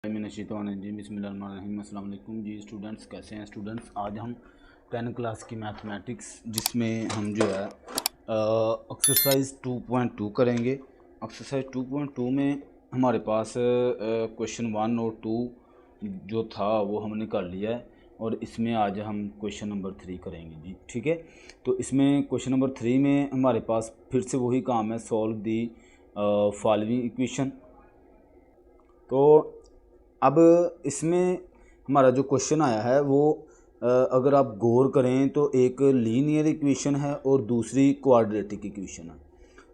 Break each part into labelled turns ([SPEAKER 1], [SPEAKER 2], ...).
[SPEAKER 1] बिस्मिल्लाहिर्रहमानिर्रहीम। अस्सलाम वालेकुम जी स्टूडेंट्स, कैसे हैं स्टूडेंट्स। आज हम 10 क्लास की मैथमेटिक्स जिसमें हम जो है एक्सरसाइज 2.2 करेंगे। एक्सरसाइज 2.2 में हमारे पास क्वेश्चन 1 और 2 जो था वो हमने कर लिया है और इसमें आज हम क्वेश्चन नंबर 3 करेंगे जी, ठीक है। तो इसमें क्वेश्चन नंबर 3 में हमारे पास फिर से वही काम है, सॉल्व दी फॉलोइंग इक्वेशन। तो अब इसमें हमारा जो क्वेश्चन आया है वो अगर आप गौर करें तो एक लीनियर इक्वेशन है और दूसरी क्वाड्रेटिक इक्वेशन है।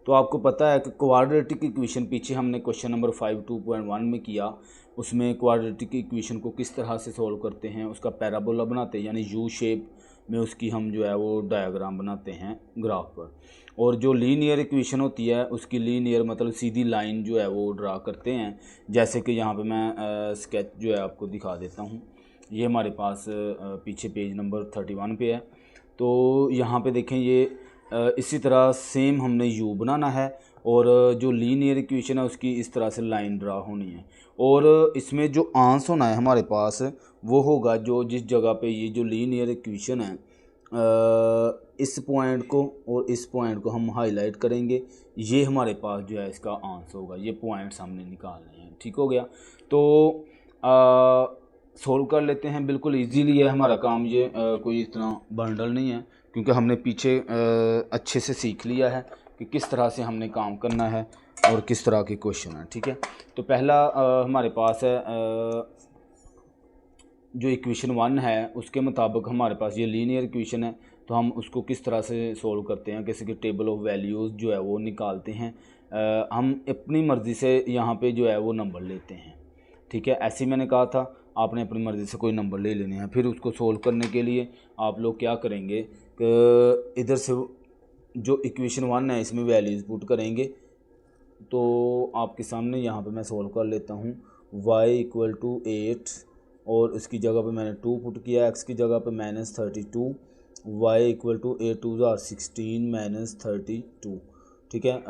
[SPEAKER 1] तो आपको पता है कि क्वाड्रेटिक इक्वेशन पीछे हमने क्वेश्चन नंबर 5 2.1 में किया। उसमें क्वाड्रेटिक इक्वेशन को किस तरह से सॉल्व करते हैं, उसका पैराबोला बनाते हैं, यानी यू शेप में उसकी हम जो है वो डायग्राम बनाते हैं ग्राफ पर। और जो लीनियर इक्वेशन होती है उसकी लीनियर मतलब सीधी लाइन जो है वो ड्रा करते हैं। जैसे कि यहाँ पे मैं स्केच जो है आपको दिखा देता हूँ। ये हमारे पास पीछे पेज नंबर 31 पे है। तो यहाँ पे देखें ये इसी तरह सेम हमने यू बनाना है और जो लीनियर इक्वेशन है उसकी इस तरह से लाइन ड्रा होनी है। और इसमें जो आंसर होना है हमारे पास वो होगा जो जिस जगह पे ये जो लीनियर इक्वेशन है इस पॉइंट को और इस पॉइंट को हम हाईलाइट करेंगे, ये हमारे पास जो है इसका आंसर होगा। ये पॉइंट्स हमने निकालने हैं, ठीक हो गया। तो सोल्व कर लेते हैं, बिल्कुल इजीली है हमारा काम। ये कोई इतना बंडल नहीं है क्योंकि हमने पीछे अच्छे से सीख लिया है कि किस तरह से हमने काम करना है और किस तरह के क्वेश्चन है, ठीक है। तो पहला हमारे पास है जो इक्वेशन 1 है उसके मुताबिक हमारे पास ये लीनियर इक्वेशन है। तो हम उसको किस तरह से सोल्व करते हैं, किसी की टेबल ऑफ वैल्यूज़ जो है वो निकालते हैं। हम अपनी मर्ज़ी से यहाँ पे जो है वो नंबर लेते हैं, ठीक है। ऐसे ही मैंने कहा था आपने अपनी मर्ज़ी से कोई नंबर ले लेने हैं। फिर उसको सोल्व करने के लिए आप लोग क्या करेंगे कि इधर से जो इक्वेशन 1 है इसमें वैल्यूज़ पुट करेंगे। तो आपके सामने यहाँ पे मैं सोल्व कर लेता हूँ। y = 8 और उसकी जगह पे मैंने 2 पुट किया, x की जगह पे -32, y = 8 2 16 -32, ठीक है।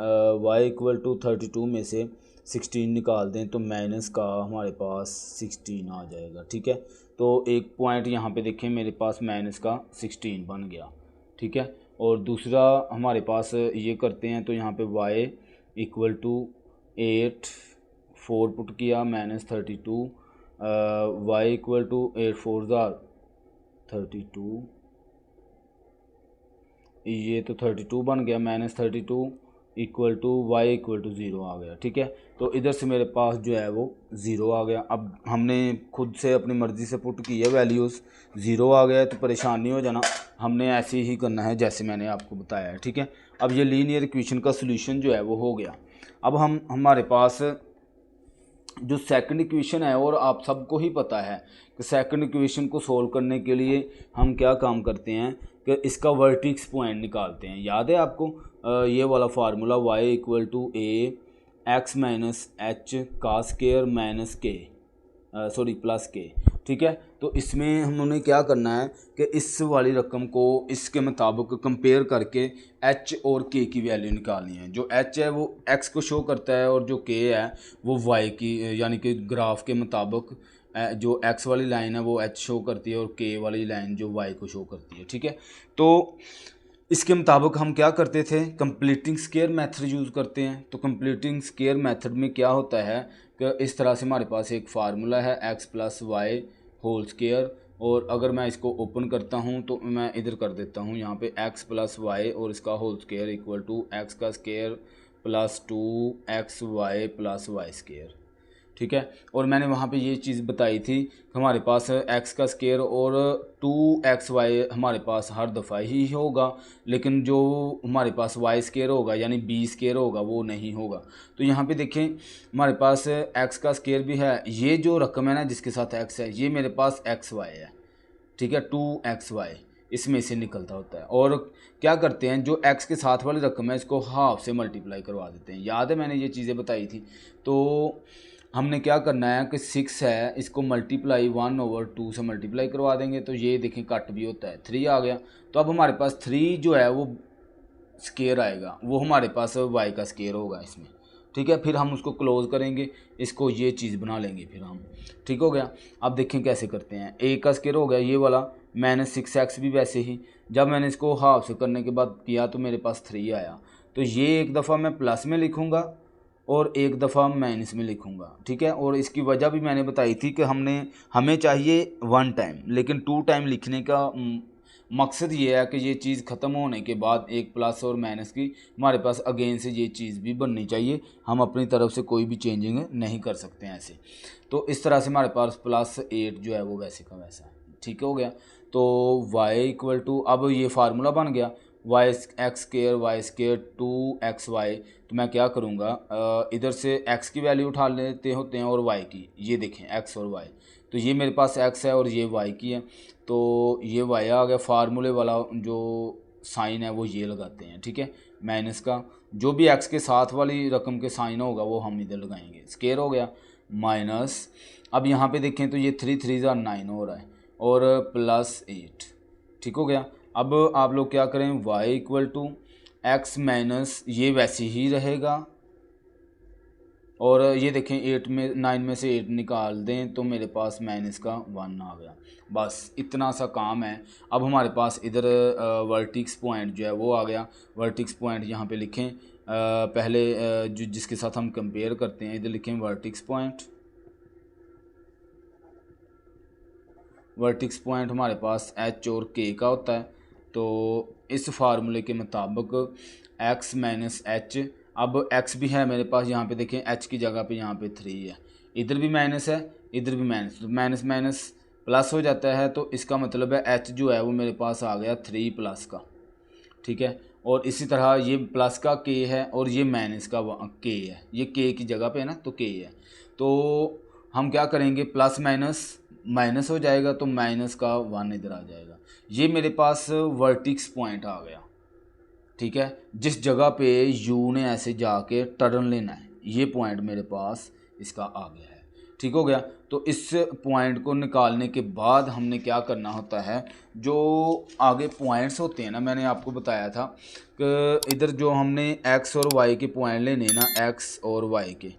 [SPEAKER 1] y = 32 में से 16 निकाल दें तो माइनस का हमारे पास 16 आ जाएगा, ठीक है। तो एक पॉइंट यहाँ पे देखें मेरे पास माइनस का 16 बन गया, ठीक है। और दूसरा हमारे पास ये करते हैं तो यहाँ पे y = 8 4 पुट किया -32, y = 8 4 32, ये तो 32 बन गया, -32 = y = 0 आ गया, ठीक है। तो इधर से मेरे पास जो है वो 0 आ गया। अब हमने खुद से अपनी मर्ज़ी से पुट की है वैल्यूज़, 0 आ गया तो परेशान नहीं हो जाना, हमने ऐसे ही करना है जैसे मैंने आपको बताया है, ठीक है। अब ये लीनियर इक्वेशन का सोल्यूशन जो है वो हो गया। अब हमारे पास जो सेकंड इक्वेशन है, और आप सबको ही पता है कि सेकंड इक्वेशन को सोल्व करने के लिए हम क्या काम करते हैं कि इसका वर्टेक्स पॉइंट निकालते हैं। याद है आपको ये वाला formula y = a x - h cos² plus k, ठीक है। तो इसमें हमने क्या करना है कि इस वाली रकम को इसके मुताबिक कंपेयर करके h और k की वैल्यू निकालनी है। जो h है वो x को शो करता है और जो k है वो y की, यानी कि ग्राफ के मुताबिक जो x वाली लाइन है वो h शो करती है और k वाली लाइन जो y को शो करती है, ठीक है। तो इसके मुताबिक हम क्या करते थे, कंप्लीटिंग स्क्वायर मेथड यूज़ करते हैं। तो कंप्लीटिंग स्क्वायर मेथड में क्या होता है कि इस तरह से हमारे पास एक फार्मूला है x + y²। और अगर मैं इसको ओपन करता हूं तो मैं इधर कर देता हूं यहाँ पे x + y और इसका होल स्क्वायर = x का स्क्वायर + 2xy + y², ठीक है। और मैंने वहाँ पे ये चीज़ बताई थी कि हमारे पास x का स्क्वायर और 2xy हमारे पास हर दफ़ा ही होगा, लेकिन जो हमारे पास y² होगा यानी b² होगा वो नहीं होगा। तो यहाँ पे देखें हमारे पास x का स्क्वायर भी है, ये जो रकम है ना जिसके साथ x है ये मेरे पास xy है, ठीक है। 2xy इसमें से निकलता होता है। और क्या करते हैं जो x के साथ वाली रकम है इसको हाफ से मल्टीप्लाई करवा देते हैं। याद है मैंने ये चीज़ें बताई थी। तो हमने क्या करना है कि 6 है इसको मल्टीप्लाई 1/2 से मल्टीप्लाई करवा देंगे तो ये देखें कट भी होता है, 3 आ गया। तो अब हमारे पास 3 जो है वो स्क्वायर आएगा, वो हमारे पास y का स्क्वायर होगा इसमें। ठीक है। फिर हम उसको क्लोज़ करेंगे, इसको ये चीज़ बना लेंगे फिर हम, ठीक हो गया। अब देखें कैसे करते हैं। ए का स्क्वायर हो गया ये वाला, -6x भी वैसे ही जब मैंने इसको हाफ से करने के बाद किया तो मेरे पास 3 आया। तो ये एक दफ़ा मैं प्लस में लिखूँगा और एक दफ़ा माइनस में लिखूँगा, ठीक है। और इसकी वजह भी मैंने बताई थी कि हमें चाहिए 1 टाइम, लेकिन 2 टाइम लिखने का मकसद ये है कि ये चीज़ ख़त्म होने के बाद एक प्लस और माइनस की हमारे पास अगेन से ये चीज़ भी बननी चाहिए। हम अपनी तरफ से कोई भी चेंजिंग नहीं कर सकते हैं ऐसे। तो इस तरह से हमारे पास +8 जो है वो वैसे का वैसा है, ठीक हो गया। तो y = अब ये फार्मूला बन गया y² 2xy। तो मैं क्या करूँगा, इधर से x की वैल्यू उठा लेते होते हैं और y की, ये देखें x और y। तो ये मेरे पास x है और ये y की है, तो ये y आ गया। फार्मूले वाला जो साइन है वो ये लगाते हैं, ठीक है। माइनस का जो भी x के साथ वाली रकम के साइन होगा वो हम इधर लगाएंगे, स्क्वायर हो गया माइनस। अब यहाँ पे देखें तो ये 3 3 9 हो रहा है और +8, ठीक हो गया। अब आप लोग क्या करें, y = x माइनस ये वैसे ही रहेगा और ये देखें 9 में से 8 निकाल दें तो मेरे पास -1 आ गया। बस इतना सा काम है। अब हमारे पास इधर वर्टिक्स पॉइंट जो है वो आ गया। वर्टिक्स पॉइंट यहाँ पे लिखें, पहले जो जिसके साथ हम कंपेयर करते हैं इधर लिखें वर्टिक्स पॉइंट। वर्टिक्स पॉइंट हमारे पास h और k का होता है। तो इस फार्मूले के मुताबिक x - h, अब x भी है मेरे पास, यहाँ पे देखें h की जगह पे यहाँ पे 3 है, इधर भी माइनस है इधर भी माइनस, तो माइनस माइनस प्लस हो जाता है। तो इसका मतलब है h जो है वो मेरे पास आ गया 3+ का, ठीक है। और इसी तरह ये प्लस का k है और ये माइनस का k है, ये k की जगह पे है ना, तो k है। तो हम क्या करेंगे, प्लस माइनस माइनस हो जाएगा तो माइनस का 1 इधर आ जाएगा। ये मेरे पास वर्टिक्स पॉइंट आ गया, ठीक है। जिस जगह पे u ने ऐसे जाके टर्न लेना है, ये पॉइंट मेरे पास इसका आ गया है, ठीक हो गया। तो इस पॉइंट को निकालने के बाद हमने क्या करना होता है, जो आगे पॉइंट्स होते हैं ना, मैंने आपको बताया था कि इधर जो हमने x और y के पॉइंट लेने हैं ना, x और y के,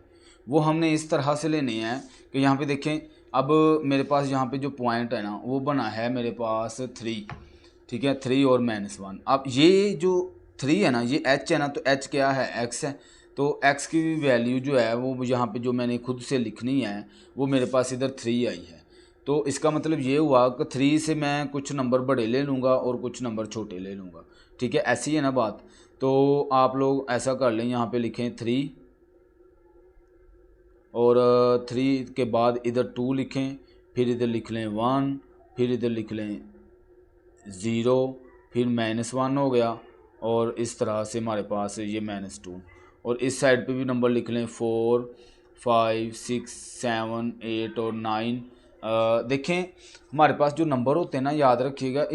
[SPEAKER 1] वो हमने इस तरह से लेने हैं कि यहाँ पे देखें। अब मेरे पास यहाँ पे जो पॉइंट है ना वो बना है मेरे पास 3, ठीक है, 3 और -1। अब ये जो 3 है ना, ये h है ना, तो h क्या है, x है। तो x की वैल्यू जो है वो यहाँ पे जो मैंने खुद से लिखनी है वो मेरे पास इधर 3 आई है। तो इसका मतलब ये हुआ कि 3 से मैं कुछ नंबर बड़े ले लूँगा और कुछ नंबर छोटे ले लूँगा, ठीक है, ऐसी है ना बात। तो आप लोग ऐसा कर लें, यहाँ पे लिखें 3 और 3 के बाद इधर 2 लिखें, फिर इधर लिख लें 1, फिर इधर लिख लें 0, फिर -1 हो गया और इस तरह से हमारे पास ये -2। और इस साइड पे भी नंबर लिख लें 4 5 6 7 8 और 9। देखें हमारे पास जो नंबर होते हैं ना, याद रखिएगा,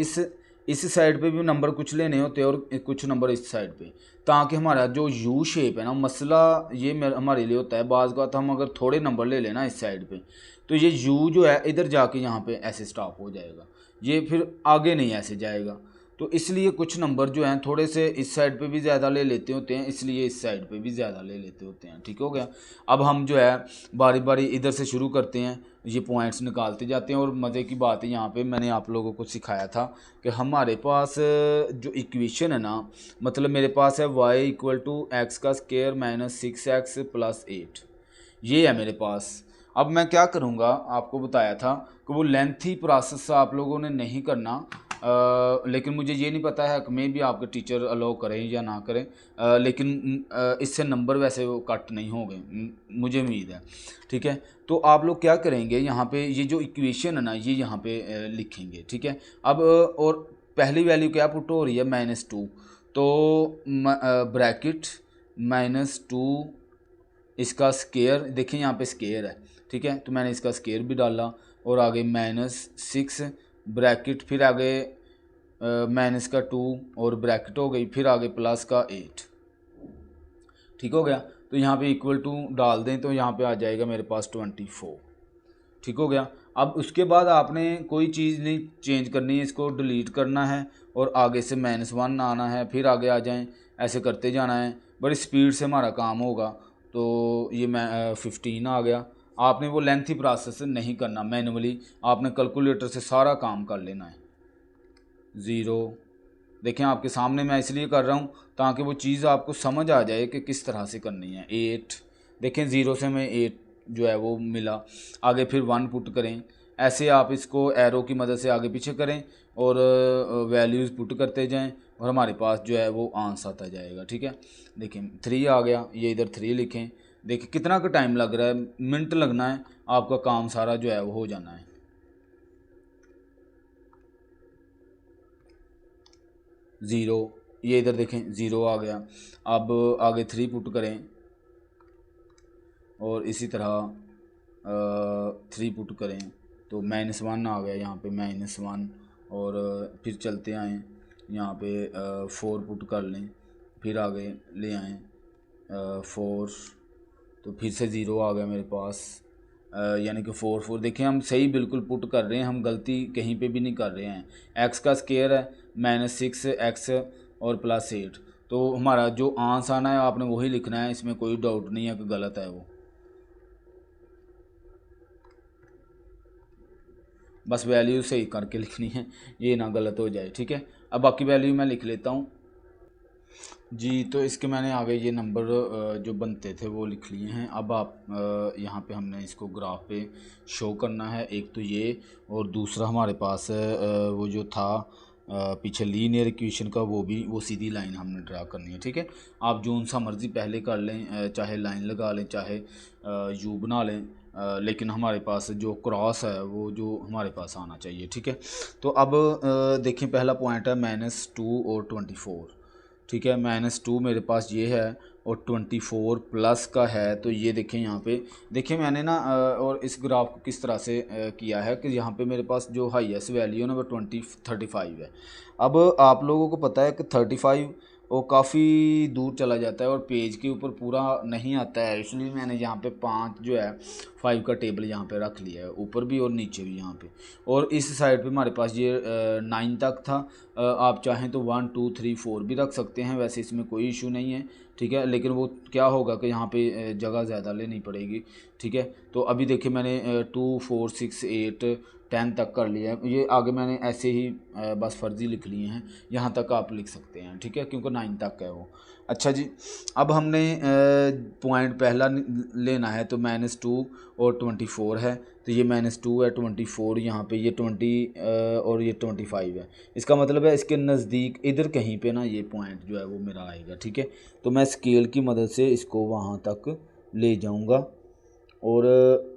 [SPEAKER 1] इस साइड पे भी नंबर कुछ लेने होते हैं और कुछ नंबर इस साइड पे, ताकि हमारा जो यू शेप है ना, मसला ये हमारे लिए होता है बाज़ का, तो हम अगर थोड़े नंबर ले लेना इस साइड पे तो ये यू जो है इधर जाके यहाँ पे ऐसे स्टॉप हो जाएगा, ये फिर आगे नहीं ऐसे जाएगा। तो इसलिए कुछ नंबर जो हैं थोड़े से इस साइड पे भी ज़्यादा ले लेते होते हैं, इसलिए इस साइड पे भी ज़्यादा ले लेते होते हैं, ठीक हो गया। अब हम जो है बारी बारी इधर से शुरू करते हैं, ये पॉइंट्स निकालते जाते हैं। और मज़े की बात है, यहाँ पे मैंने आप लोगों को सिखाया था कि हमारे पास जो इक्वेशन है ना, मतलब मेरे पास है y = x² - 6x + 8, ये है मेरे पास। अब मैं क्या करूँगा, आपको बताया था कि वो लेंथी प्रोसेस आप लोगों ने नहीं करना, लेकिन मुझे ये नहीं पता है कि मे भी आपके टीचर अलाउ करें या ना करें, लेकिन इससे नंबर वैसे वो कट नहीं हो गए, मुझे उम्मीद है, ठीक है। तो आप लोग क्या करेंगे, यहाँ पे ये जो इक्वेशन है ना ये यहाँ पे लिखेंगे, ठीक है। अब और पहली वैल्यू क्या पुट हो रही है, -2, तो ब्रैकेट -2 इसका स्केयर, देखिए यहाँ पे स्केयर है, ठीक है, तो मैंने इसका स्केयर भी डाला और आगे -6 ब्रैकेट, फिर आगे -2 और ब्रैकेट हो गई, फिर आगे +8, ठीक हो गया। तो यहाँ पे = डाल दें तो यहाँ पे आ जाएगा मेरे पास 24, ठीक हो गया। अब उसके बाद आपने कोई चीज़ नहीं चेंज करनी है, इसको डिलीट करना है और आगे से -1 आना है, फिर आगे आ जाएं, ऐसे करते जाना है, बड़ी स्पीड से हमारा काम होगा। तो ये मैं 15 आ गया। आपने वो लेंथी प्रोसेस नहीं करना, मैनुअली आपने कैलकुलेटर से सारा काम कर लेना है। 0 देखें आपके सामने मैं इसलिए कर रहा हूँ ताकि वो चीज़ आपको समझ आ जाए कि किस तरह से करनी है। 8 देखें 0 से मैं 8 जो है वो मिला, आगे फिर 1 पुट करें। ऐसे आप इसको एरो की मदद से आगे पीछे करें और वैल्यूज़ पुट करते जाएं और हमारे पास जो है वो आंसर आता जाएगा। ठीक है, देखें 3 आ गया, ये इधर 3 लिखें। देखिए कितना का टाइम लग रहा है, मिनट लगना है, आपका काम सारा जो है वो हो जाना है। 0 ये इधर देखें 0 आ गया। अब आगे 3 पुट करें और इसी तरह 3 पुट करें तो -1 आ गया यहाँ पे, -1। और फिर चलते आएँ यहाँ पे 4 पुट कर लें, फिर आगे ले आएँ 4, तो फिर से 0 आ गया मेरे पास, यानी कि 4 देखें हम सही बिल्कुल पुट कर रहे हैं, हम गलती कहीं पे भी नहीं कर रहे हैं। x का स्क्वायर है -6x और +8, तो हमारा जो आंसर आना है आपने वही लिखना है, इसमें कोई डाउट नहीं है कि गलत है वो, बस वैल्यू सही करके लिखनी है, ये ना गलत हो जाए। ठीक है, अब बाकी वैल्यू मैं लिख लेता हूँ जी। तो इसके मैंने आगे ये नंबर जो बनते थे वो लिख लिए हैं। अब आप यहाँ पे हमने इसको ग्राफ पे शो करना है, एक तो ये, और दूसरा हमारे पास वो जो था पीछे लीनियर इक्वेशन का, वो सीधी लाइन हमने ड्रा करनी है। ठीक है, आप जो सा मर्ज़ी पहले कर लें, चाहे लाइन लगा लें चाहे यू बना लें, लेकिन हमारे पास जो क्रॉस है वो जो हमारे पास आना चाहिए। ठीक है, तो अब देखें पहला पॉइंट है -2 और 24। ठीक है, -2 मेरे पास ये है और 24 प्लस का है, तो ये देखें यहाँ पे देखिए मैंने ना और इस ग्राफ को किस तरह से किया है कि यहाँ पे मेरे पास जो हाईएस्ट वैल्यू है ना वो 35 है। अब आप लोगों को पता है कि 35 वो काफ़ी दूर चला जाता है और पेज के ऊपर पूरा नहीं आता है, इसलिए मैंने यहाँ पे 5 जो है 5 का टेबल यहाँ पे रख लिया है, ऊपर भी और नीचे भी यहाँ पे। और इस साइड पे हमारे पास ये 9 तक था, आप चाहें तो 1 2 3 4 भी रख सकते हैं, वैसे इसमें कोई इशू नहीं है। ठीक है, लेकिन वो क्या होगा कि यहाँ पे जगह ज़्यादा लेनी पड़ेगी। ठीक है, तो अभी देखिए मैंने 2 4 6 8 10 तक कर लिया है, ये आगे मैंने ऐसे ही बस फर्जी लिख लिए हैं, यहाँ तक आप लिख सकते हैं। ठीक है, क्योंकि 9 तक है वो। अच्छा जी, अब हमने पॉइंट पहला लेना है, तो -2 और 24 है, तो ये -2 है 24, यहाँ पे ये 20 और ये 25 है। इसका मतलब है इसके नज़दीक इधर कहीं पे ना ये पॉइंट जो है वो मेरा आएगा। ठीक है, तो मैं स्केल की मदद से इसको वहाँ तक ले जाऊँगा और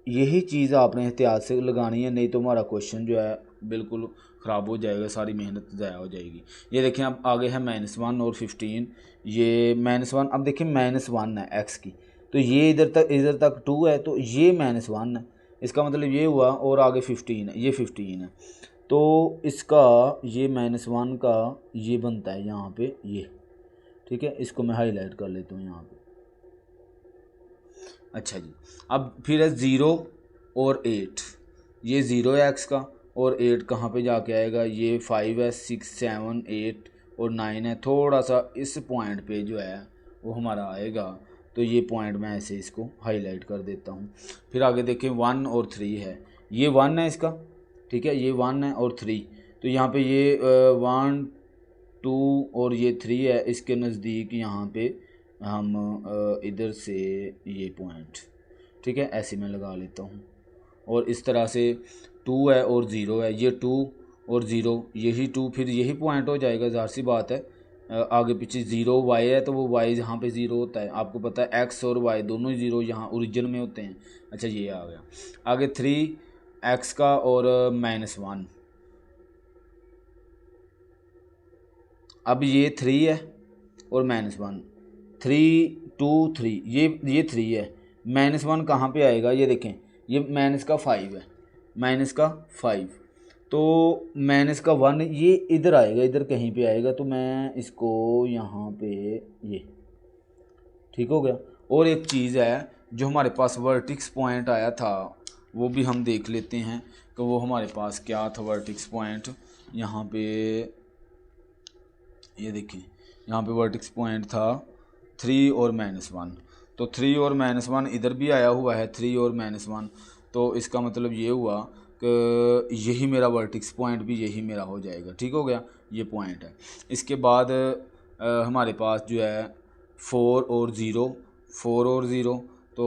[SPEAKER 1] यही चीज़ आपने एहतियात से लगानी है, नहीं तो हमारा क्वेश्चन जो है बिल्कुल ख़राब हो जाएगा, सारी मेहनत ज़ाया हो जाएगी। ये देखें अब आगे है -1 और 15, ये -1, अब देखिए -1 है x की, तो ये इधर तक 2 है, तो ये -1 है, इसका मतलब ये हुआ, और आगे 15 है, ये 15 है, तो इसका ये -1 का ये बनता है यहाँ पे ये। ठीक है, इसको मैं हाईलाइट कर लेता हूँ यहाँ पे। अच्छा जी, अब फिर है 0 और 8, ये 0 है x का, और 8 कहाँ पे जाके आएगा, ये 5 है, 6 7 8 और 9 है, थोड़ा सा इस पॉइंट पे जो है वो हमारा आएगा, तो ये पॉइंट मैं ऐसे इसको हाईलाइट कर देता हूँ। फिर आगे देखें 1 और 3 है, ये 1 है इसका, ठीक है, ये 1 है और 3, तो यहाँ पे ये 1 2 और ये 3 है, इसके नज़दीक यहाँ पे हम इधर से ये पॉइंट, ठीक है, ऐसे मैं लगा लेता हूँ, और इस तरह से 2 है और 0 है, ये 2 और 0, यही 2, फिर यही पॉइंट हो जाएगा, ज़ाहिर सी बात है। आगे पीछे 0 y है, तो वो y यहाँ पे 0 होता है, आपको पता है x और y दोनों ही 0 यहाँ ओरिजिन में होते हैं। अच्छा, ये आ गया आगे 3x का और -1, अब ये 3 है और -1, 3 2 3, ये 3 है, -1 कहाँ पे आएगा, ये देखें, ये -5 है, -5, तो -1 ये इधर आएगा, इधर कहीं पे आएगा, तो मैं इसको यहाँ पे ये ठीक हो गया। और एक चीज़ है जो हमारे पास वर्टिक्स पॉइंट आया था, वो भी हम देख लेते हैं कि वो हमारे पास क्या था। वर्टिक्स पॉइंट यहाँ पे ये देखिए, यहाँ पे वर्टिक्स पॉइंट था 3 और -1, तो 3 और -1 इधर भी आया हुआ है, 3 और -1, तो इसका मतलब ये हुआ कि यही मेरा वर्टेक्स पॉइंट भी यही मेरा हो जाएगा। ठीक हो गया, ये पॉइंट है। इसके बाद हमारे पास जो है 4 और 0, तो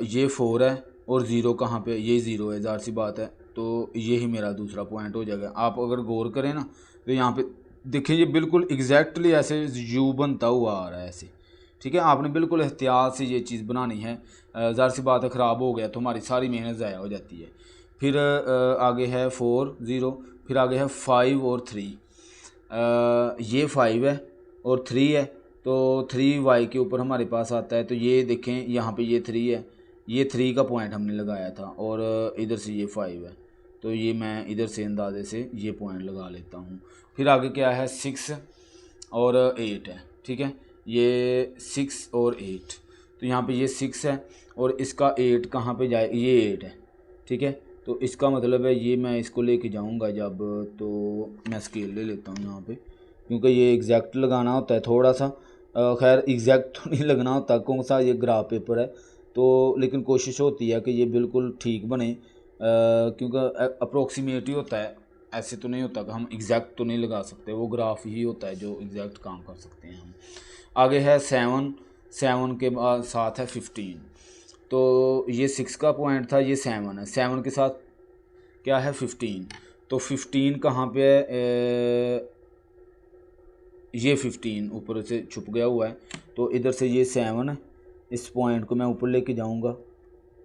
[SPEAKER 1] ये 4 है और 0 कहाँ पे, ये 0 है, ज़ाहिर सी बात है, तो यही मेरा दूसरा पॉइंट हो जाएगा। आप अगर गौर करें ना तो यहाँ पे देखिए, ये बिल्कुल एग्जैक्टली ऐसे यू बनता हुआ आ रहा है ऐसे। ठीक है, आपने बिल्कुल एहतियात से ये चीज़ बनानी है, ज़ाहिर सी बात है ख़राब हो गया तो हमारी सारी मेहनत ज़ाया हो जाती है। फिर आगे है 4 0, फिर आगे है 5 और 3, ये 5 है और 3 है, तो 3y के ऊपर हमारे पास आता है। तो ये देखें यहाँ पे ये 3 है, ये 3 का पॉइंट हमने लगाया था, और इधर से ये 5 है, तो ये मैं इधर से अंदाजे से ये पॉइंट लगा लेता हूँ। फिर आगे क्या है, 6 और 8 है। ठीक है, ये 6 और 8, तो यहाँ पे ये 6 है और इसका 8 कहाँ पे जाए, ये 8 है। ठीक है, तो इसका मतलब है ये मैं इसको लेके जाऊँगा जब, तो मैं स्केल ले लेता हूँ यहाँ पे, क्योंकि ये एग्जैक्ट लगाना होता है थोड़ा सा। खैर एग्जैक्ट तो नहीं लगना होता, कौन सा ये ग्राफ पेपर है, तो लेकिन कोशिश होती है कि ये बिल्कुल ठीक बने, क्योंकि अप्रोक्सीमेट ही होता है, ऐसे तो नहीं होता कि हम एग्जैक्ट तो नहीं लगा सकते, वो ग्राफ ही होता है जो एग्जैक्ट काम कर सकते हैं हम। आगे है 7 के बाद साथ है 15, तो ये 6 का पॉइंट था, ये 7 है, 7 के साथ क्या है 15, तो 15 कहाँ पे है, ये 15 ऊपर से छुप गया हुआ है, तो इधर से ये 7 है, इस पॉइंट को मैं ऊपर लेके जाऊंगा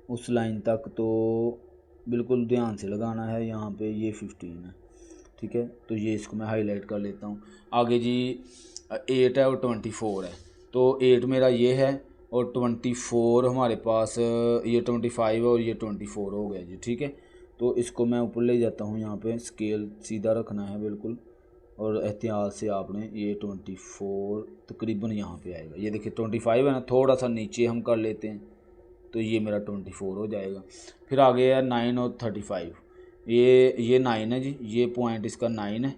[SPEAKER 1] उस लाइन तक, तो बिल्कुल ध्यान से लगाना है। यहाँ पे ये 15 है। ठीक है, तो ये इसको मैं हाईलाइट कर लेता हूँ। आगे जी 8 है और 24 है, तो 8 मेरा ये है और 24 हमारे पास, ये 25 है और ये 24 हो गया जी। ठीक है, तो इसको मैं ऊपर ले जाता हूँ, यहाँ पे स्केल सीधा रखना है बिल्कुल, और एहतियात से आपने ये 24 तकरीबन यहाँ पे आएगा। ये देखिए 25 है ना, थोड़ा सा नीचे हम कर लेते हैं तो ये मेरा 24 हो जाएगा। फिर आगे है 9 और 35, ये 9 है जी, ये पॉइंट इसका 9 है,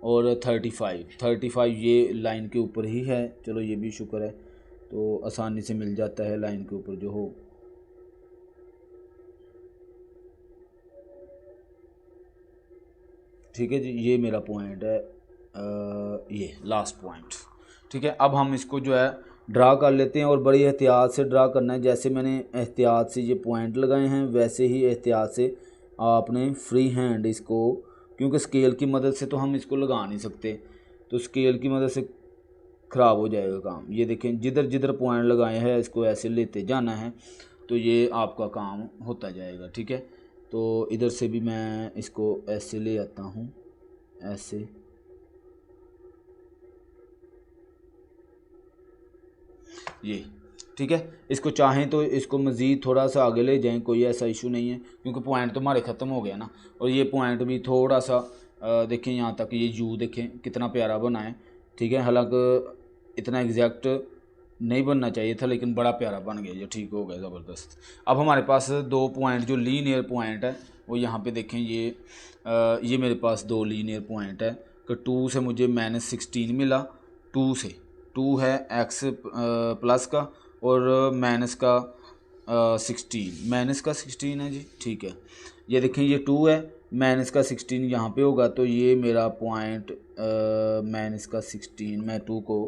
[SPEAKER 1] और 35 ये लाइन के ऊपर ही है। चलो ये भी शुक्र है, तो आसानी से मिल जाता है लाइन के ऊपर जो हो। ठीक है जी, ये मेरा पॉइंट है, ये लास्ट पॉइंट। ठीक है, अब हम इसको जो है ड्रा कर लेते हैं, और बड़ी एहतियात से ड्रा करना है। जैसे मैंने एहतियात से ये पॉइंट लगाए हैं, वैसे ही एहतियात से आपने फ्री हैंड इसको, क्योंकि स्केल की मदद से तो हम इसको लगा नहीं सकते, तो स्केल की मदद से ख़राब हो जाएगा काम। ये देखें, जिधर जिधर पॉइंट लगाए हैं इसको ऐसे लेते जाना है, तो ये आपका काम होता जाएगा। ठीक है, तो इधर से भी मैं इसको ऐसे ले आता हूँ, ऐसे, ये। ठीक है, इसको चाहें तो इसको मज़ीद थोड़ा सा आगे ले जाएं, कोई ऐसा इशू नहीं है, क्योंकि पॉइंट तो हमारे ख़त्म हो गया ना। और ये पॉइंट भी थोड़ा सा देखें यहाँ तक, ये यू देखें कितना प्यारा बना है। ठीक है, हालांकि इतना एग्जैक्ट नहीं बनना चाहिए था, लेकिन बड़ा प्यारा बन गया, ये ठीक हो गया, ज़बरदस्त। अब हमारे पास 2 पॉइंट जो लीनियर पॉइंट है वो यहाँ पे देखें, ये मेरे पास 2 लीनियर पॉइंट है कि 2 से मुझे -16 मिला, 2 से 2 है x प्लस का, और माइनस का 16 है जी। ठीक है, ये देखें ये 2 है, माइनस का 16 यहाँ पे होगा, तो ये मेरा पॉइंट माइनस का 16, मैं 2 को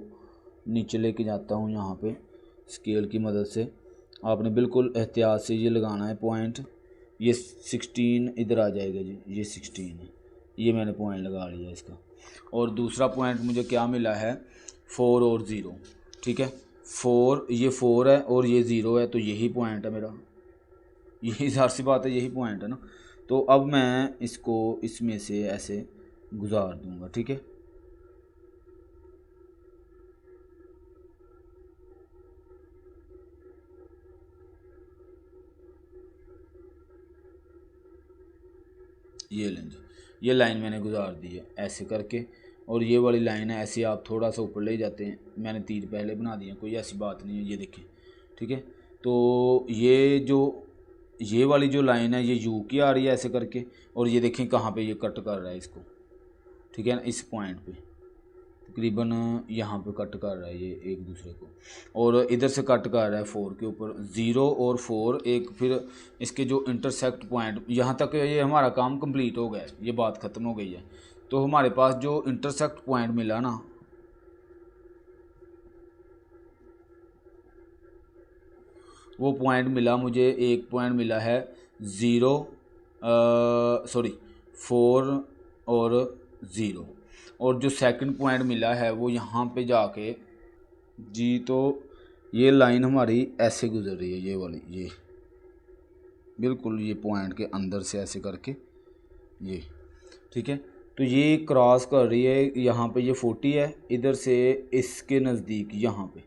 [SPEAKER 1] नीचे लेके जाता हूँ यहाँ पे स्केल की मदद से। आपने बिल्कुल एहतियात से ये लगाना है पॉइंट। ये 16 इधर आ जाएगा जी, ये 16 है, ये मैंने पॉइंट लगा लिया इसका। और दूसरा पॉइंट मुझे क्या मिला है, 4 और 0। ठीक है, 4, ये 4 है और ये 0 है, तो यही पॉइंट है मेरा, यही ज़ाहिर सी बात है, यही पॉइंट है ना। तो अब मैं इसको इसमें से ऐसे गुजार दूंगा। ठीक है, ये लें जी, ये लाइन मैंने गुजार दी है ऐसे करके, और ये वाली लाइन है ऐसे आप थोड़ा सा ऊपर ले जाते हैं, मैंने तीर पहले बना दिए, कोई ऐसी बात नहीं है, ये देखें। ठीक है, तो ये वाली जो लाइन है ये यू की आ रही है ऐसे करके, और ये देखें कहाँ पे ये कट कर रहा है इसको। ठीक है ना, इस पॉइंट पे तकरीबन यहाँ पे कट कर रहा है ये एक दूसरे को, और इधर से कट कर रहा है 4 के ऊपर, 0 और 4 एक, फिर इसके जो इंटरसेक्ट पॉइंट, यहाँ तक ये हमारा काम कंप्लीट हो गया है, ये बात ख़त्म हो गई है। तो हमारे पास जो इंटरसेक्ट पॉइंट मिला ना, वो पॉइंट मिला मुझे, एक पॉइंट मिला है 4 और 0, और जो सेकंड पॉइंट मिला है वो यहाँ पे जाके जी, तो ये लाइन हमारी ऐसे गुजर रही है, ये वाली, ये बिल्कुल ये पॉइंट के अंदर से ऐसे करके ये, ठीक है। तो ये क्रॉस कर रही है, यहाँ पे ये 40 है, इधर से इसके नज़दीक यहाँ पे,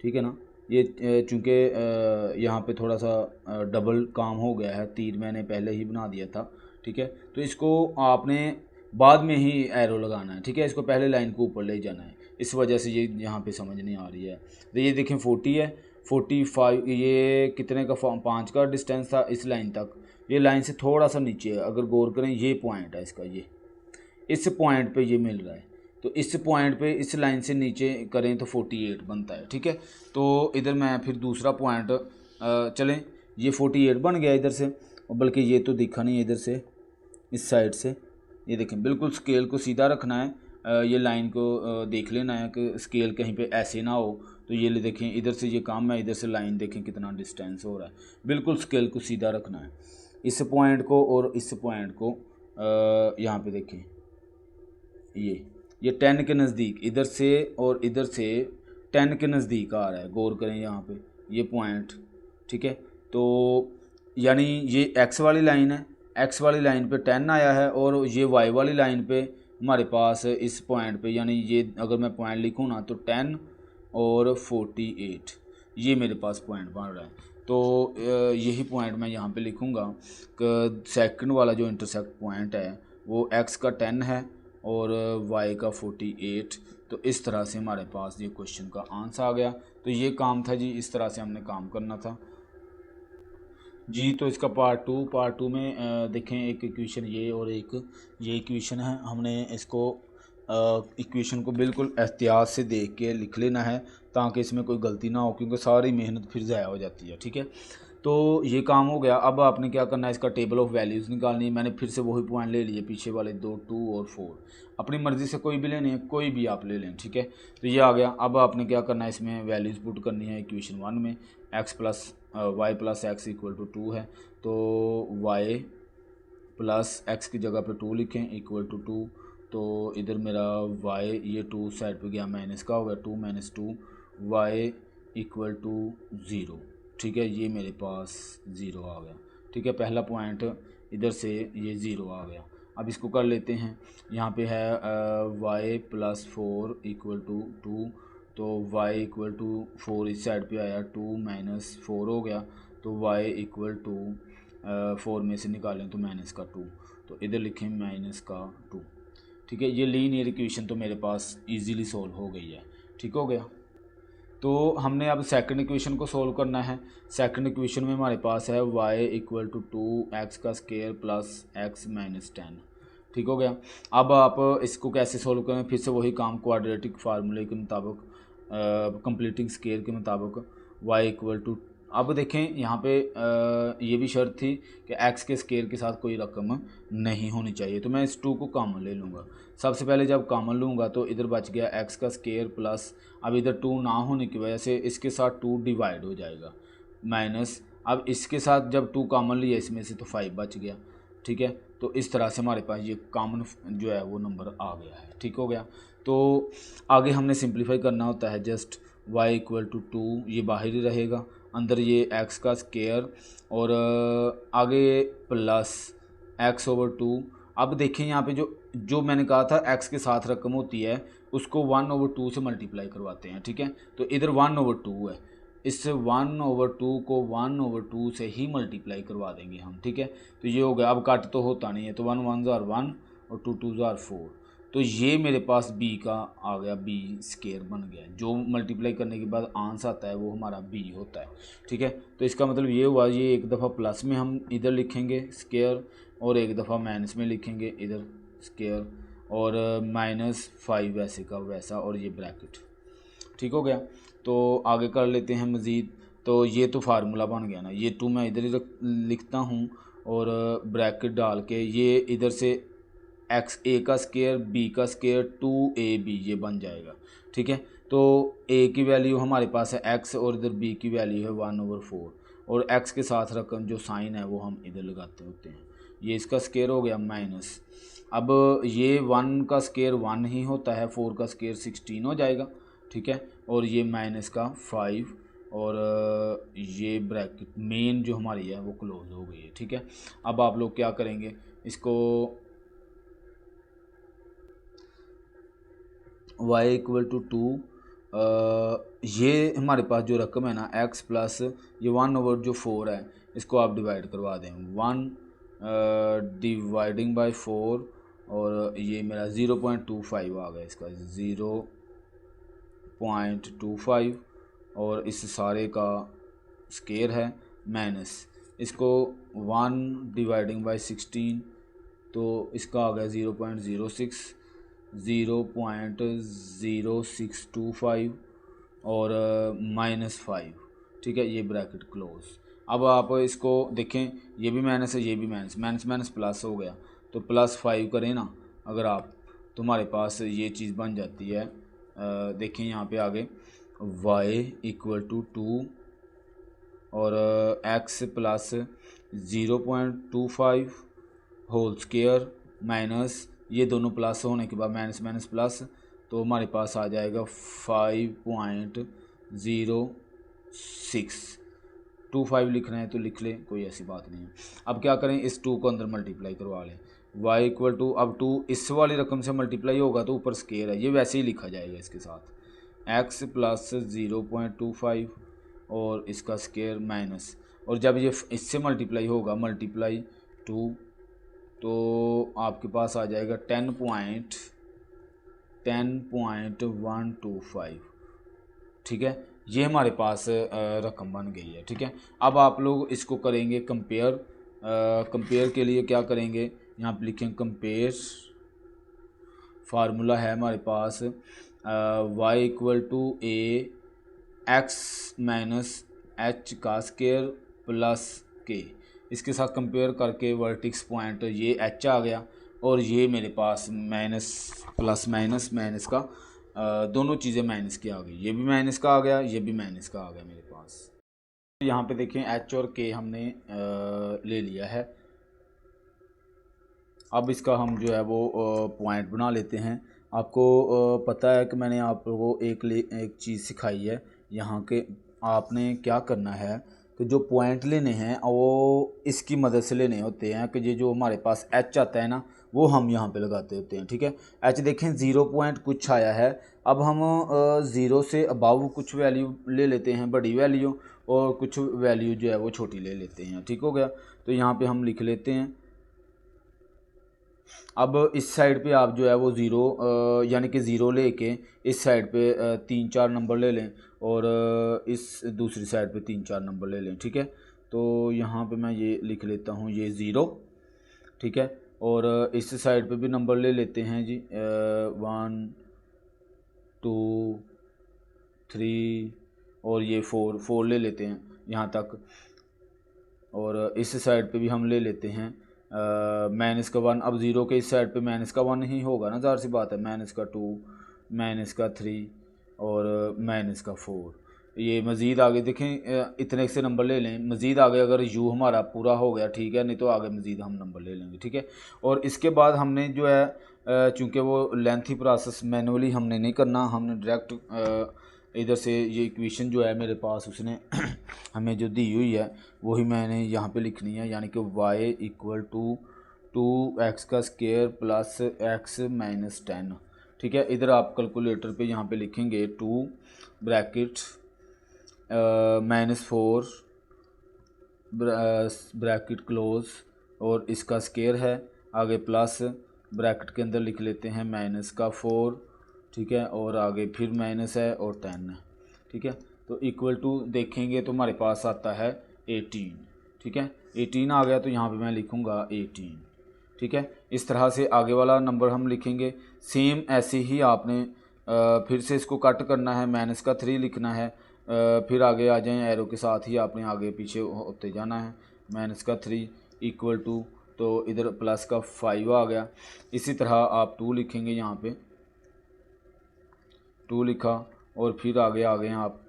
[SPEAKER 1] ठीक है ना। ये चूँकि यहाँ पे थोड़ा सा डबल काम हो गया है, तीर मैंने पहले ही बना दिया था, ठीक है। तो इसको आपने बाद में ही एरो लगाना है, ठीक है। इसको पहले लाइन को ऊपर ले जाना है, इस वजह से ये यहाँ पे समझ नहीं आ रही है। तो ये देखें 40 है, 45, ये कितने का 5 का डिस्टेंस था इस लाइन तक, ये लाइन से थोड़ा सा नीचे है, अगर गौर करें ये पॉइंट है इसका, ये इस पॉइंट पे ये मिल रहा है, तो इस पॉइंट पे इस लाइन से नीचे करें तो 48 बनता है, ठीक है। तो इधर मैं फिर दूसरा पॉइंट, चलें, ये 48 बन गया इधर से, और बल्कि ये तो दिखा नहीं है इधर से, इस साइड से, ये देखें बिल्कुल स्केल को सीधा रखना है, ये लाइन को देख लेना है कि स्केल कहीं पे ऐसे ना हो। तो ये ले देखें, इधर से ये काम है, इधर से लाइन देखें कितना डिस्टेंस हो रहा है, बिल्कुल स्केल को सीधा रखना है, इस पॉइंट को और इस पॉइंट को। यहाँ पे देखें ये 10 के नज़दीक, इधर से और इधर से 10 के नज़दीक आ रहा है, गौर करें यहाँ पे ये पॉइंट, ठीक है। तो यानी ये एक्स वाली लाइन है, एक्स वाली लाइन पे 10 आया है, और ये वाई वाली लाइन पे हमारे पास इस पॉइंट पे, यानी ये अगर मैं पॉइंट लिखूँ ना तो 10 और 48, ये मेरे पास पॉइंट बन रहा है। तो यही पॉइंट मैं यहाँ पे लिखूँगा कि सेकंड वाला जो इंटरसेक्ट पॉइंट है वो एक्स का 10 है और वाई का 48। तो इस तरह से हमारे पास ये क्वेश्चन का आंसर आ गया। तो ये काम था जी, इस तरह से हमने काम करना था जी। तो इसका पार्ट टू में देखें, एक इक्वेशन ये और एक ये इक्वेशन है, हमने इसको इक्वेशन को बिल्कुल एहतियात से देख के लिख लेना है ताकि इसमें कोई गलती ना हो, क्योंकि सारी मेहनत फिर ज़ाया हो जाती है, ठीक है। तो ये काम हो गया। अब आपने क्या करना है, इसका टेबल ऑफ वैल्यूज़ निकालनी है। मैंने फिर से वही पॉइंट ले लिए, पीछे वाले 2, 2 और 4, अपनी मर्ज़ी से कोई भी लेने हैं, कोई भी आप ले लें, ठीक है। तो ये आ गया। अब आपने क्या करना है, इसमें वैल्यूज़ पुट करनी है। इक्वेशन 1 में x plus y plus x equal to 2 है, तो y प्लस एक्स की जगह पे 2 लिखें इक्वल टू 2। तो इधर मेरा y, ये 2 साइड पे गया, माइनस का हो गया, 2 माइनस 2, y इक्वल टू 0, ठीक है। ये मेरे पास 0 आ गया, ठीक है। पहला पॉइंट इधर से ये 0 आ गया। अब इसको कर लेते हैं। यहाँ पे है y प्लस 4 इक्वल टू 2, तो y इक्वल टू 4 इस साइड पे आया, 2 माइनस 4 हो गया, तो y इक्वल टू 4 में से निकालें तो माइनस का 2, तो इधर लिखें माइनस का 2, ठीक है। ये लीनियर इक्वेशन तो मेरे पास इजीली सॉल्व हो गई है, ठीक हो गया। तो हमने अब सेकंड इक्वेशन को सोल्व करना है। सेकंड इक्वेशन में हमारे पास है y इक्वल टू 2x का स्क्वायर प्लस x माइनस 10, ठीक हो गया। अब आप इसको कैसे सोल्व करें, फिर से वही काम, क्वाड्रेटिक फार्मूले के मुताबिक, कंप्लीटिंग स्केयर के मुताबिक y इक्वल टू, अब देखें यहाँ पे ये भी शर्त थी कि x के स्केयर के साथ कोई रकम नहीं होनी चाहिए, तो मैं इस 2 को कॉमन ले लूँगा। सबसे पहले जब कॉमन लूँगा तो इधर बच गया x का स्केयर प्लस, अब इधर 2 ना होने की वजह से इसके साथ 2 डिवाइड हो जाएगा, माइनस, अब इसके साथ जब 2 कॉमन लिया इसमें से तो 5 बच गया, ठीक है। तो इस तरह से हमारे पास ये कॉमन जो है वो नंबर आ गया है, ठीक हो गया। तो आगे हमने सिंप्लीफाई करना होता है, जस्ट y इक्वल टू 2, ये बाहर ही रहेगा, अंदर ये x का स्केयर और आगे प्लस x ओवर 2। अब देखें यहाँ पे जो मैंने कहा था x के साथ रकम होती है उसको 1 ओवर 2 से मल्टीप्लाई करवाते हैं, ठीक है। तो इधर 1 ओवर 2 है, इससे 1 ओवर 2 को 1 ओवर 2 से ही मल्टीप्लाई करवा देंगे हम, ठीक है। तो ये हो गया। अब कट तो होता नहीं है, तो 1 1 ज़ार 1 और 2 2 ज़ार 4, तो ये मेरे पास b का आ गया, b स्केयर बन गया। जो मल्टीप्लाई करने के बाद आंसर आता है वो हमारा b होता है, ठीक है। तो इसका मतलब ये हुआ, ये एक दफ़ा प्लस में हम इधर लिखेंगे स्केयर और एक दफ़ा माइनस में लिखेंगे इधर स्केयर। और -5 वैसे का वैसा, और ये ब्रैकेट। ठीक हो गया। तो आगे कर लेते हैं मज़ीद। तो ये तो फार्मूला बन गया ना, ये 2 मैं इधर ही लिखता हूँ और ब्रैकेट डाल के ये इधर से एक्स ए का स्केयर बी का स्केयर 2ab ये बन जाएगा। ठीक है। तो ए की वैल्यू हमारे पास है x और इधर b की वैल्यू है 1/4 और x के साथ रकम जो साइन है वो हम इधर लगाते होते हैं। ये इसका स्केयर हो गया माइनस। अब ये 1 का स्केयर 1 ही होता है, 4 का स्केयर 16 हो जाएगा। ठीक है। और ये माइनस का 5 और ये ब्रैकेट मेन जो हमारी है वो क्लोज हो गई है। ठीक है। अब आप लोग क्या करेंगे, इसको y = 2 ये हमारे पास जो रकम है ना x प्लस ये 1/4 है, इसको आप डिवाइड करवा दें 1 डिवाइडिंग बाय 4 और ये मेरा 0.25 आ गया, इसका 0.25 और इस सारे का स्केयर है माइनस इसको 1 डिवाइडिंग बाय 16 तो इसका आ गया 0.06 0.0625 और -5। ठीक है। ये ब्रैकेट क्लोज। अब आप इसको देखें, ये भी माइनस है, ये भी माइनस, माइनस माइनस प्लस हो गया तो +5 करें ना अगर आप, तो हमारे पास ये चीज़ बन जाती है। देखें यहाँ पे आगे y = 2 और x plus 0.25 whole square minus ये दोनों प्लस होने के बाद माइनस माइनस प्लस, तो हमारे पास आ जाएगा 5.0625 लिख रहे हैं तो लिख लें, कोई ऐसी बात नहीं है। अब क्या करें, इस 2 को अंदर मल्टीप्लाई करवा लें। y = अब 2 इस वाली रकम से मल्टीप्लाई होगा तो ऊपर स्केयर है, ये वैसे ही लिखा जाएगा इसके साथ x प्लस 0.25 और इसका स्केयर माइनस, और जब ये इससे मल्टीप्लाई होगा मल्टीप्लाई 2 तो आपके पास आ जाएगा 10.125। ठीक है। ये हमारे पास रकम बन गई है। ठीक है। अब आप लोग इसको करेंगे कंपेयर। कंपेयर के लिए क्या करेंगे, यहाँ पे लिखें कंपेयर। फार्मूला है हमारे पास y = a x minus h का स्केयर प्लस k, इसके साथ कंपेयर करके वर्टिक्स पॉइंट ये h आ गया और ये मेरे पास माइनस प्लस माइनस माइनस का दोनों चीज़ें माइनस की आ गई, ये भी माइनस का आ गया, ये भी माइनस का आ गया मेरे पास। यहाँ पे देखें h और k हमने ले लिया है। अब इसका हम जो है वो पॉइंट बना लेते हैं। आपको पता है कि मैंने आप लोगों को एक चीज़ सिखाई है यहाँ के, आपने क्या करना है कि जो पॉइंट लेने हैं वो इसकी मदद से लेने होते हैं कि ये जो हमारे पास एच आता है ना वो हम यहाँ पे लगाते होते हैं। ठीक है। एच देखें 0 पॉइंट कुछ आया है, अब हम 0 से अबाव कुछ वैल्यू ले लेते हैं बड़ी वैल्यू और कुछ वैल्यू जो है वो छोटी ले लेते हैं। ठीक हो गया। तो यहाँ पे हम लिख लेते हैं। अब इस साइड पे आप जो है वो 0 यानी कि 0 लेके इस साइड पे 3-4 नंबर ले लें और इस दूसरी साइड पे 3-4 नंबर ले लें। ठीक है। तो यहाँ पे मैं ये लिख लेता हूँ ये 0। ठीक है। और इस साइड पे भी नंबर ले लेते हैं जी 1 2 3 और ये 4 ले लेते हैं यहाँ तक, और इस साइड पे भी हम ले लेते हैं माइनस का 1। अब 0 के इस साइड पे माइनस का 1 ही होगा ना, ज़ाहिर सी बात है, माइनस का 2 माइनस का 3 और माइनस का 4। ये मज़ीद आगे देखें इतने से नंबर ले लें, मज़ीद आगे अगर यू हमारा पूरा हो गया ठीक है, नहीं तो आगे मज़ीद हम नंबर ले लेंगे। ठीक है। और इसके बाद हमने जो है चूँकि वो लेंथी प्रोसेस मैनुअली हमने नहीं करना, हमने डायरेक्ट इधर से ये इक्वेशन जो है मेरे पास उसने हमें जो दी हुई है वही मैंने यहाँ पे लिखनी है, यानी कि y = 2x का स्केयर प्लस x माइनस 10। ठीक है। इधर आप कैलकुलेटर पे यहाँ पे लिखेंगे 2 ब्रैकेट -4 ब्रैकेट क्लोज और इसका स्केयर है आगे प्लस ब्रैकेट के अंदर लिख लेते हैं माइनस का 4। ठीक है। और आगे फिर माइनस है और 10 है। ठीक है। तो इक्वल टू देखेंगे तो हमारे पास आता है 18। ठीक है। 18 आ गया तो यहाँ पे मैं लिखूँगा 18। ठीक है। इस तरह से आगे वाला नंबर हम लिखेंगे। सेम ऐसे ही आपने फिर से इसको कट करना है, माइनस का 3 लिखना है, फिर आगे आ जाएं, एरो के साथ ही आपने आगे पीछे होते जाना है। माइनस का 3 इक्वल टू, तो इधर प्लस का 5 आ गया। इसी तरह आप 2 लिखेंगे, यहाँ पे 2 लिखा, और फिर आगे आ गए आप,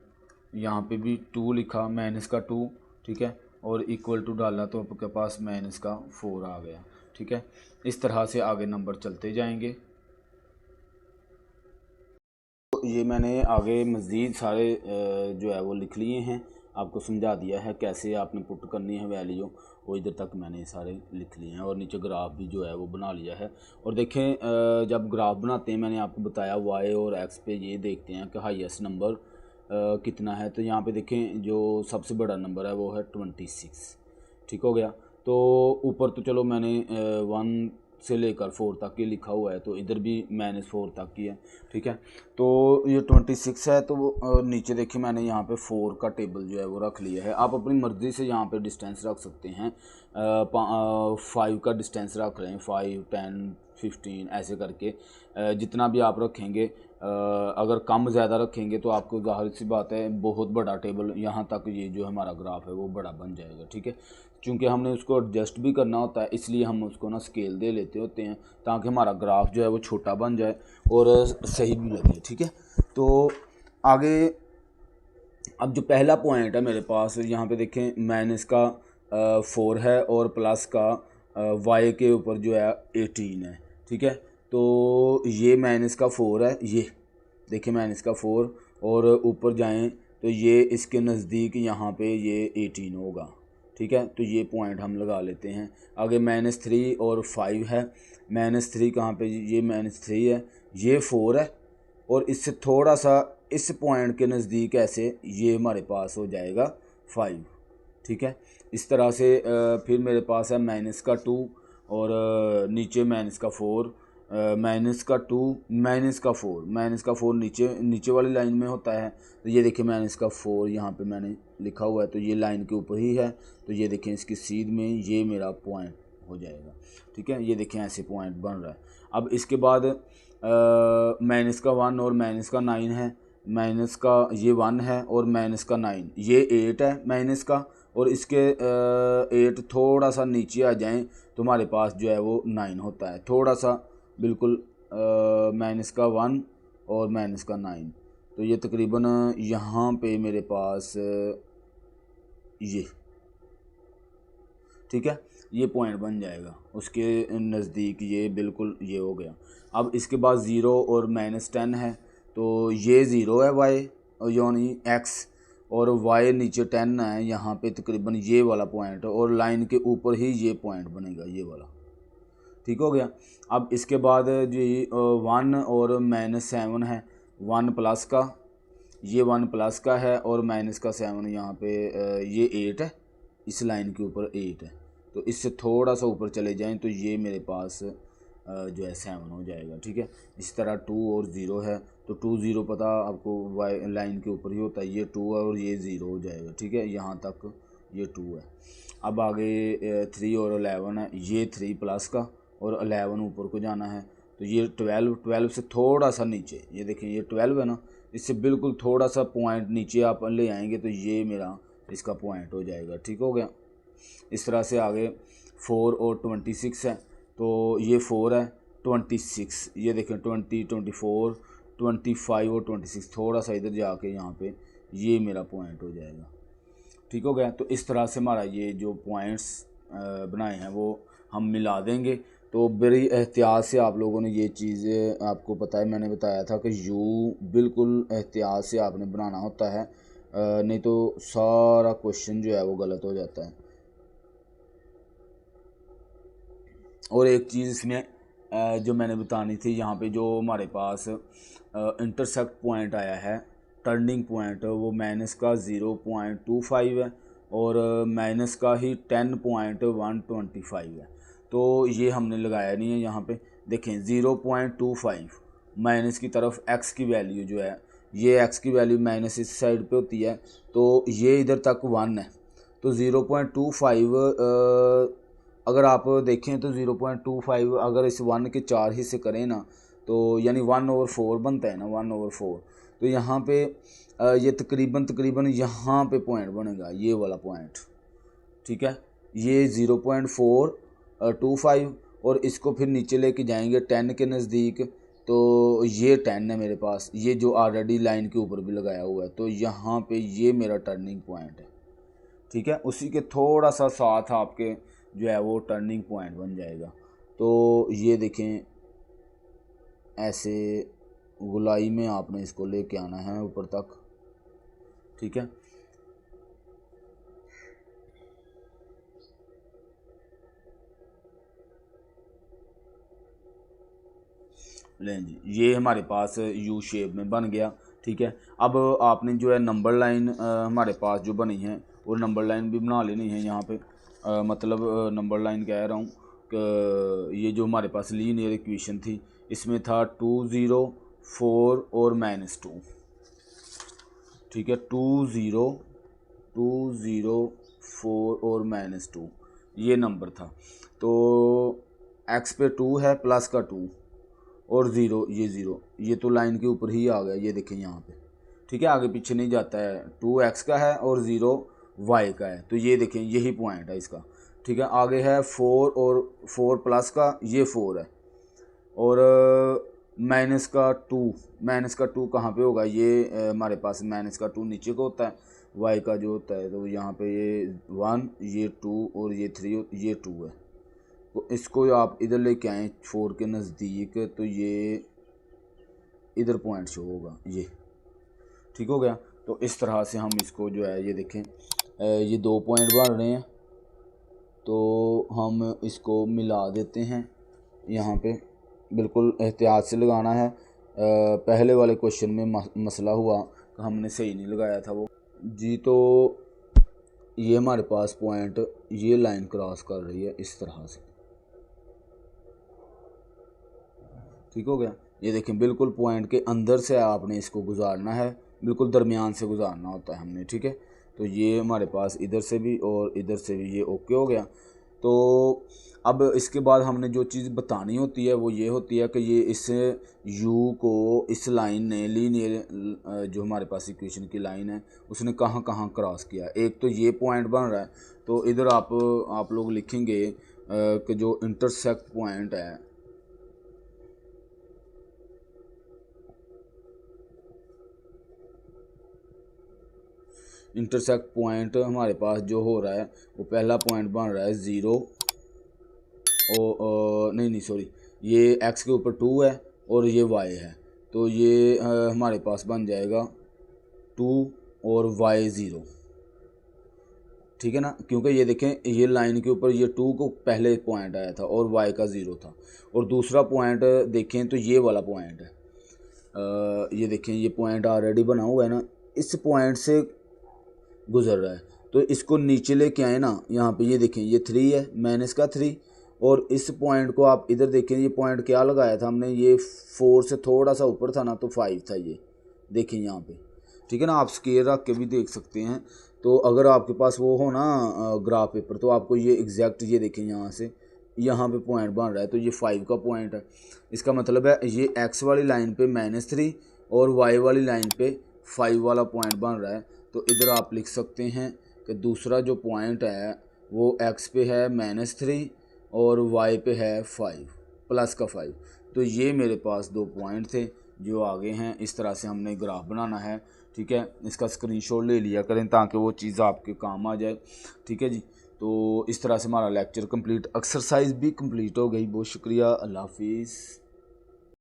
[SPEAKER 1] यहाँ पे भी 2 लिखा, माइनस का 2, ठीक है, और इक्वल टू डाला तो आपके पास माइनस का 4 आ गया, ठीक है। इस तरह से आगे नंबर चलते जाएंगे। तो ये मैंने आगे मज़ीद सारे जो है वो लिख लिए हैं, आपको समझा दिया है कैसे आपने पुट करनी है वैल्यू, वो इधर तक मैंने सारे लिख लिए हैं, और नीचे ग्राफ भी जो है वो बना लिया है। और देखें जब ग्राफ बनाते हैं, मैंने आपको बताया वाई और एक्स पे ये देखते हैं कि हाईएस्ट नंबर कितना है। तो यहाँ पे देखें जो सबसे बड़ा नंबर है वो है 26, ठीक हो गया। तो ऊपर तो चलो मैंने 1 से लेकर 4 तक ही लिखा हुआ है, तो इधर भी -4 तक की है, ठीक है। तो ये 26 है, तो नीचे देखिए मैंने यहाँ पे 4 का टेबल जो है वो रख लिया है। आप अपनी मर्ज़ी से यहाँ पे डिस्टेंस रख सकते हैं, 5 का डिस्टेंस रख रहे हैं, 5, 10, 15 ऐसे करके जितना भी आप रखेंगे। अगर कम ज़्यादा रखेंगे तो आपको ज़ाहिर सी बात है बहुत बड़ा टेबल यहाँ तक ये जो हमारा ग्राफ है वो बड़ा बन जाएगा, ठीक है। चूँकि हमने उसको एडजस्ट भी करना होता है, इसलिए हम उसको ना स्केल दे लेते होते हैं ताकि हमारा ग्राफ जो है वो छोटा बन जाए और सही भी लगे, ठीक है। तो आगे अब जो पहला पॉइंट है मेरे पास, यहाँ पे देखें माइनस का 4 है और प्लस का वाई के ऊपर जो है 18 है, ठीक है। तो ये माइनस का 4 है, ये देखिए माइनस का 4, और ऊपर जाएं तो ये इसके नज़दीक यहाँ पे ये 18 होगा, ठीक है। तो ये पॉइंट हम लगा लेते हैं। आगे -3 और 5 है। -3 कहाँ पे, ये -3 है, ये 4 है, और इससे थोड़ा सा इस पॉइंट के नज़दीक ऐसे ये हमारे पास हो जाएगा 5, ठीक है। इस तरह से फिर मेरे पास है माइनस का 2 और नीचे माइनस का 4, माइनस का 2, माइनस का 4, माइनस का 4 नीचे वाली लाइन में होता है। तो ये देखिए माइनस का 4 यहाँ पे मैंने लिखा हुआ है, तो ये लाइन के ऊपर ही है। तो ये देखें इसकी सीध में ये मेरा पॉइंट हो जाएगा, ठीक है। ये देखें ऐसे पॉइंट बन रहा है। अब इसके बाद माइनस का 1 और माइनस का 9 है। माइनस का ये 1 है और माइनस का 9, ये 8 है माइनस का, और इसके 8 थोड़ा सा नीचे आ जाएं तो हमारे पास जो है वो 9 होता है, थोड़ा सा बिल्कुल माइनस का 1 और माइनस का 9। तो ये तकरीबन यहाँ पे मेरे पास ये, ठीक है, ये पॉइंट बन जाएगा उसके नज़दीक, ये बिल्कुल ये हो गया। अब इसके बाद 0 और -10 है, तो ये 0 है वाई और यानी एक्स, और वाई नीचे 10 है यहाँ पे, तकरीबन ये वाला पॉइंट, और लाइन के ऊपर ही ये पॉइंट बनेगा ये वाला, ठीक हो गया। अब इसके बाद जी 1 और -7 है, 1 प्लस का, ये 1 प्लस का है, और माइनस का 7 यहाँ पे ये 8 है, इस लाइन के ऊपर 8 है। तो इससे थोड़ा सा ऊपर चले जाएं तो ये मेरे पास जो है 7 हो जाएगा, ठीक है। इस तरह 2 और 0 है, तो 2 0 पता आपको वाई लाइन के ऊपर ही होता है, ये 2 है और ये 0 हो जाएगा, ठीक है। यहाँ तक ये 2 है। अब आगे 3 और 11 है, ये 3 प्लस का और 11 ऊपर को जाना है, तो ये 12 से थोड़ा सा नीचे, ये देखें ये 12 है ना, इससे बिल्कुल थोड़ा सा पॉइंट नीचे आप ले आएंगे तो ये मेरा इसका पॉइंट हो जाएगा, ठीक हो गया। इस तरह से आगे 4 और 26 है, तो ये 4 है, 26, ये देखें 20, 24, 25 और 26, थोड़ा सा इधर जाके यहाँ पे ये मेरा पॉइंट हो जाएगा, ठीक हो गया। तो इस तरह से हमारा ये जो पॉइंट्स बनाए हैं वो हम मिला देंगे। तो बड़ी एहतियात से आप लोगों ने ये चीज़ें, आपको पता है मैंने बताया था कि यू बिल्कुल एहतियात से आपने बनाना होता है, नहीं तो सारा क्वेश्चन जो है वो गलत हो जाता है। और एक चीज़ इसमें जो मैंने बतानी थी, यहाँ पे जो हमारे पास इंटरसेक्ट पॉइंट आया है, टर्निंग पॉइंट, वो माइनस का 0.25 है और माइनस का ही 10.125 है। तो ये हमने लगाया नहीं है यहाँ पे। देखें 0.25 माइनस की तरफ x की वैल्यू जो है, ये x की वैल्यू माइनस इस साइड पे होती है, तो ये इधर तक 1 है, तो 0.25 अगर आप देखें तो 0.25 अगर इस 1 के 4 हिस्से करें ना तो यानी 1/4 बनता है ना, 1/4। तो यहाँ पे ये तकरीबन यहाँ पे पॉइंट बनेगा, ये वाला पॉइंट, ठीक है। ये 0.425 और इसको फिर नीचे लेके जाएंगे 10 के नज़दीक, तो ये 10 है मेरे पास, ये जो ऑलरेडी लाइन के ऊपर भी लगाया हुआ है। तो यहाँ पे ये मेरा टर्निंग पॉइंट है, ठीक है। उसी के थोड़ा सा साथ आपके जो है वो टर्निंग पॉइंट बन जाएगा। तो ये देखें, ऐसे गुलाई में आपने इसको लेके आना है ऊपर तक, ठीक है। लें जी, ये हमारे पास यू शेप में बन गया, ठीक है। अब आपने जो है नंबर लाइन हमारे पास जो बनी है वो नंबर लाइन भी बना लेनी है यहाँ पे। मतलब नंबर लाइन कह रहा हूँ कि ये जो हमारे पास लीनियर इक्वेशन थी इसमें था 2 0 4 और -2, ठीक है। 2 0 2 0 4 और -2 ये नंबर था। तो x पे 2 है, प्लस का 2 और 0, ये 0, ये तो लाइन के ऊपर ही आ गया, ये देखें यहाँ पे, ठीक है। आगे पीछे नहीं जाता है, 2x का है और 0 y का है। तो ये देखें यही पॉइंट है इसका, ठीक है। आगे है 4 और 4 प्लस का, ये 4 है और माइनस का 2 कहाँ पे होगा, ये हमारे पास माइनस का 2 नीचे को होता है, y का जो होता है। तो यहाँ पे ये 1, ये 2 और ये 3, ये 2 है। तो इसको आप इधर लेके आए 4 के नज़दीक, तो ये इधर पॉइंट शो होगा, ये ठीक हो गया। तो इस तरह से हम इसको जो है ये देखें, ये 2 पॉइंट बन रहे हैं, तो हम इसको मिला देते हैं यहाँ पे। बिल्कुल एहतियात से लगाना है, पहले वाले क्वेश्चन में मसला हुआ कि हमने सही नहीं लगाया था वो जी। तो ये हमारे पास पॉइंट, ये लाइन क्रॉस कर रही है इस तरह से, ठीक हो गया। ये देखें बिल्कुल पॉइंट के अंदर से आपने इसको गुजारना है, बिल्कुल दरमियान से गुजारना होता है हमने, ठीक है। तो ये हमारे पास इधर से भी और इधर से भी ये ओके हो गया। तो अब इसके बाद हमने जो चीज़ बतानी होती है वो ये होती है कि ये इस u को इस लाइन ने लीनियर जो हमारे पास इक्वेशन की लाइन है उसने कहाँ कहाँ क्रॉस किया। एक तो ये पॉइंट बन रहा है, तो इधर आप लोग लिखेंगे कि जो इंटरसेक्ट पॉइंट है, इंटरसेक्ट पॉइंट हमारे पास जो हो रहा है वो पहला पॉइंट बन रहा है 0 और नहीं सॉरी, ये x के ऊपर 2 है और ये y है। तो ये हमारे पास बन जाएगा 2 और y 0, ठीक है ना। क्योंकि ये देखें ये लाइन के ऊपर ये 2 को पहले पॉइंट आया था और y का 0 था। और दूसरा पॉइंट देखें तो ये वाला पॉइंट है, ये देखें ये पॉइंट ऑलरेडी बना हुआ है ना, इस पॉइंट से गुजर रहा है। तो इसको नीचे लेके आए ना, यहाँ पे ये देखें ये 3 है, माइनस का 3, और इस पॉइंट को आप इधर देखें, ये पॉइंट क्या लगाया था हमने, ये 4 से थोड़ा सा ऊपर था ना, तो 5 था ये, देखें यहाँ पे, ठीक है ना। आप स्केल रख के भी देख सकते हैं। तो अगर आपके पास वो हो ना ग्राफ पेपर, तो आपको ये एग्जैक्ट ये देखें यहाँ से यहाँ पे पॉइंट बन रहा है, तो ये 5 का पॉइंट है। इसका मतलब है ये x वाली लाइन पे -3 और y वाली लाइन पे 5 वाला पॉइंट बन रहा है। तो इधर आप लिख सकते हैं कि दूसरा जो पॉइंट है वो x पे है -3 और y पे है 5 प्लस का 5। तो ये मेरे पास 2 पॉइंट थे जो आगे हैं। इस तरह से हमने ग्राफ बनाना है, ठीक है। इसका स्क्रीनशॉट ले लिया करें ताकि वो चीज़ आपके काम आ जाए, ठीक है जी। तो इस तरह से हमारा लेक्चर कंप्लीट, एक्सरसाइज भी कंप्लीट हो गई। बहुत शुक्रिया, अल्लाह हाफिज़।